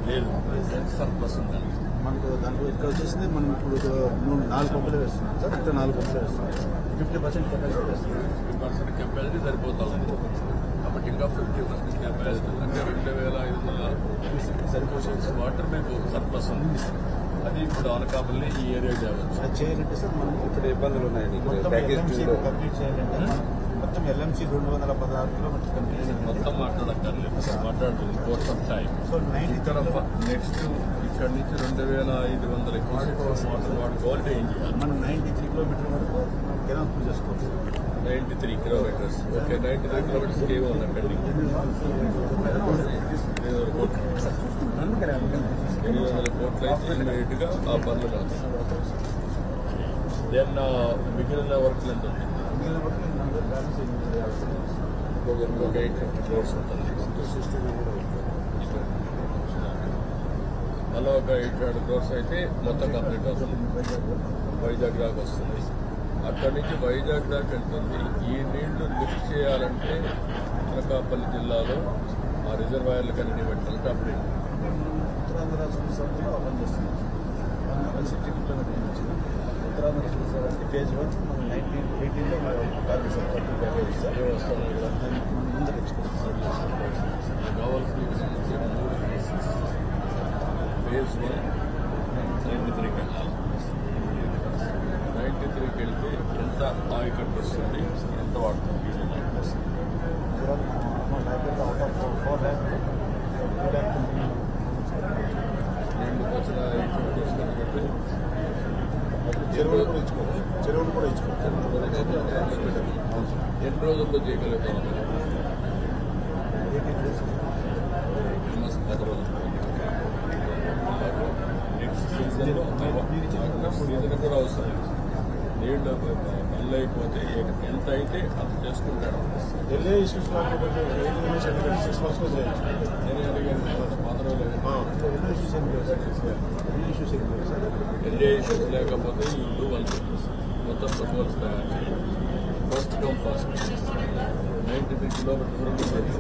లేదు సర్ప్లస్ ఉందండి మనకు దాంట్లో ఇక్కడ వచ్చేసింది మనం ఇప్పుడు 4 పంపులు వేస్తున్నాం సార్. ఇక్కడ 4 పంపులు వేస్తున్నాం. 50% కెపాసిటీ వేస్తున్నాం. 50% కెపాసిటీ సరిపోతా ఉంది కాబట్టి ఇంకా 50% కెపాసిటీ అంటే 2500 సరిపోషన్స్ వాటర్ మీకు సర్ప్లస్ ఉంది. అది ఇప్పుడు అనకాపల్లి ఈ ఏరియా చేయవచ్చు. అది చేయాలంటే సార్ మనం ఇక్కడ ఇబ్బందులు ఉన్నాయండి. కంప్లీట్ చేయాలంటే మొత్తం LMC 216 కిలోమీటర్స్ కంప్లీట్ చేయాలి. మొత్తం మాట్లాడక్కర్లేదు మాట్లాడుతుంది కోర్స్ ఆఫ్ టైం. సో 90 ఇక్కడ నెక్స్ట్ ఇక్కడ నుంచి 2500 వాటర్ వాడుకోవాలంటే ఏం చేయాలి? మనం 93 కిలోమీటర్ వరకు కెనాల్ పూజ చేసుకోవచ్చు. 93 కిలోమీటర్స్. ఓకే 93 కిలోమీటర్స్ ఏమో ఉందండి 800 కోట్లు. 800 కోట్లు అయితే ఇమీడియట్ గా ఆ పనులు కాదు. దెన్ మిగిలిన వర్క్లు ఎంత ఉంది? ఒక 850 క్రోర్స్ ఉంటుంది. మళ్ళీ ఒక 800 క్రోర్స్ అయితే మొత్తం కంప్లీట్ అవుతుంది. వైజాగ్ దాకా వస్తుంది. అక్కడి నుంచి వైజాగ్ దాకా వెళ్తుంది. ఈ నీళ్లు లిఫ్ట్ చేయాలంటే అనకాపల్లి జిల్లాలో ఆ రిజర్వాయర్లు కన్నీ పెట్టాలంటే అప్పుడు ఉత్తరాంధ్ర రాష్ట్ర సభలో ఓపెన్ చేస్తున్నాం. 160 కిలోమీటర్స్ వచ్చింది. ఉత్తరాంధ్ర రాష్ట్ర ఫేజ్ 1 మనం 18లో కాదు సార్. 30 ప్యాకేజ్ సార్ వస్తాను ఇక్కడ ముందర తెచ్చుకోవచ్చు. కావాల్సిన 3 ఫేజెస్. ఫేజ్ 1 93కి వెళ్ళాలి. 93కి వెళ్తే ఎంత ఆయకట్టు వస్తుంది, ఎంత వాడుతుంది? నేను వచ్చిన 800 తీసుకుంటే చెరువులు కూడా ఇచ్చుకోవచ్చు. ఎన్ని రోజుల్లో చేయగలుగుతాం? 18 days. 10 రోజులు. నెక్స్ట్ సీజన్లో సీజన్ కూడా అవసరం. నీళ్ళు మళ్ళీ అయిపోతే ఎంత అయితే అంత చేసుకుంటాడు. ఎల్ఏ ఇష్యూస్ కాకపోతే 6 months చేయొచ్చు. నేనే అడిగాను 10 రోజులు. ఎల్ఏ ఇష్యూస్ లేకపోతే ఇల్లు వాళ్ళు మొత్తం ఫుట్బాల్స్ తయారు చేయాలి. First come fast 93 kilometres